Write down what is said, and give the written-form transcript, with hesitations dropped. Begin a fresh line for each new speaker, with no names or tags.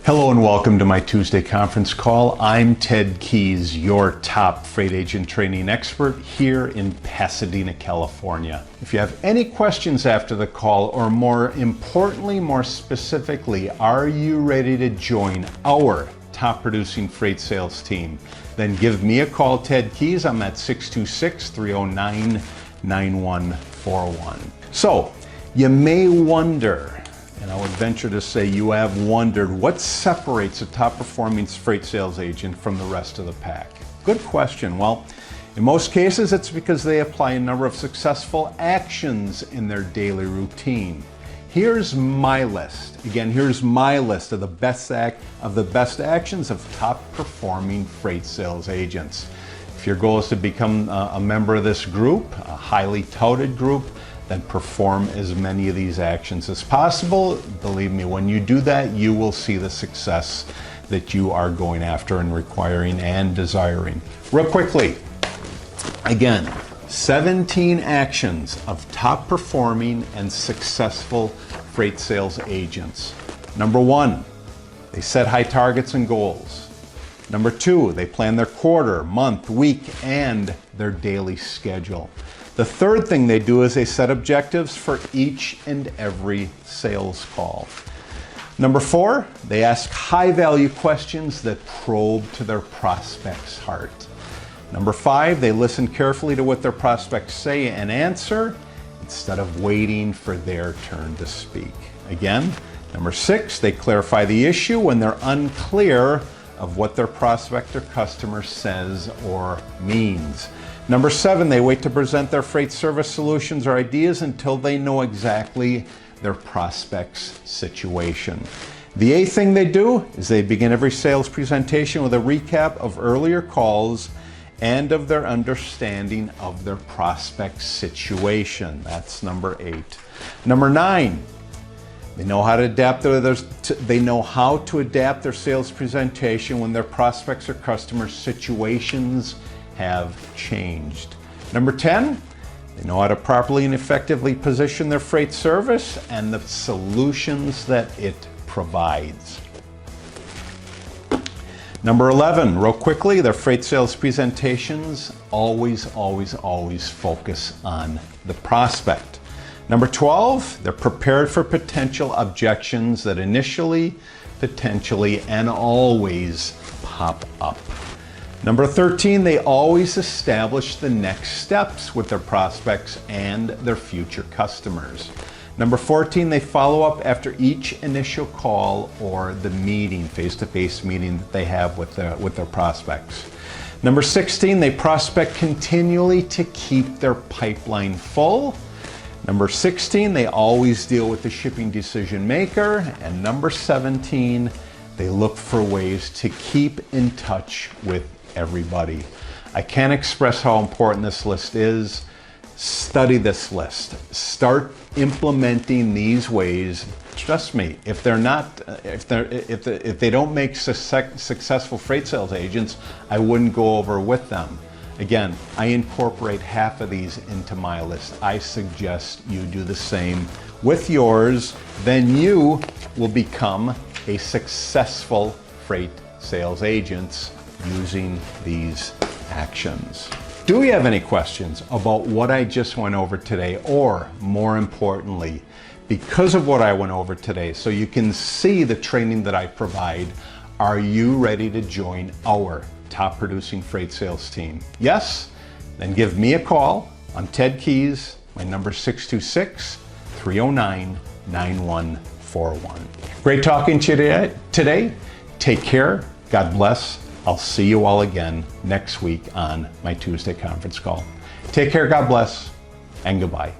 Hello and welcome to my Tuesday conference call. I'm Ted Keys, your top freight agent training expert here in Pasadena, California. If you have any questions after the call, or more importantly, more specifically, are you ready to join our top producing freight sales team? Then give me a call, Ted Keys. I'm at 626-309-9141. So you may wonder, and I would venture to say you have wondered, what separates a top performing freight sales agent from the rest of the pack? Good question. Well, in most cases, it's because they apply a number of successful actions in their daily routine. Here's my list. Again, here's my list of the best actions of top performing freight sales agents. If your goal is to become a member of this group, a highly touted group, then perform as many of these actions as possible. Believe me, when you do that, you will see the success that you are going after and requiring and desiring. Real quickly, again, 17 actions of top performing and successful freight sales agents. Number one, they set high targets and goals. Number two, they plan their quarter, month, week, and their daily schedule. The third thing they do is they set objectives for each and every sales call. Number four, they ask high-value questions that probe to their prospect's heart. Number five, they listen carefully to what their prospects say and answer instead of waiting for their turn to speak. Again, number six, they clarify the issue when they're unclear of what their prospect or customer says or means. Number seven, they wait to present their freight service solutions or ideas until they know exactly their prospect's situation. The eighth thing they do is they begin every sales presentation with a recap of earlier calls and of their understanding of their prospect's situation. That's number eight. Number nine, they know how to adapt their sales presentation when their prospects or customers' situations have changed. Number 10, they know how to properly and effectively position their freight service and the solutions that it provides. Number 11, real quickly, their freight sales presentations always focus on the prospect. Number 12, they're prepared for potential objections that initially, potentially, and always pop up. Number 13, they always establish the next steps with their prospects and their future customers. Number 14, they follow up after each initial call or the meeting, face-to-face meeting that they have with their prospects. Number 16, they prospect continually to keep their pipeline full. Number 16, they always deal with the shipping decision maker. And number 17, they look for ways to keep in touch with everybody. I can't express how important this list is. Study this list. Start implementing these ways. Trust me, if they don't make successful freight sales agents, I wouldn't go over with them. Again, I incorporate half of these into my list. I suggest you do the same with yours. Then you will become a successful freight sales agent using these actions. Do we have any questions about what I just went over today, or more importantly, because of what I went over today, so you can see the training that I provide, are you ready to join our top producing freight sales team? Yes? Then give me a call. I'm Ted Keys. My number is 626-309-9141. Great talking to you today. Take care. God bless. I'll see you all again next week on my Tuesday conference call. Take care, God bless, and goodbye.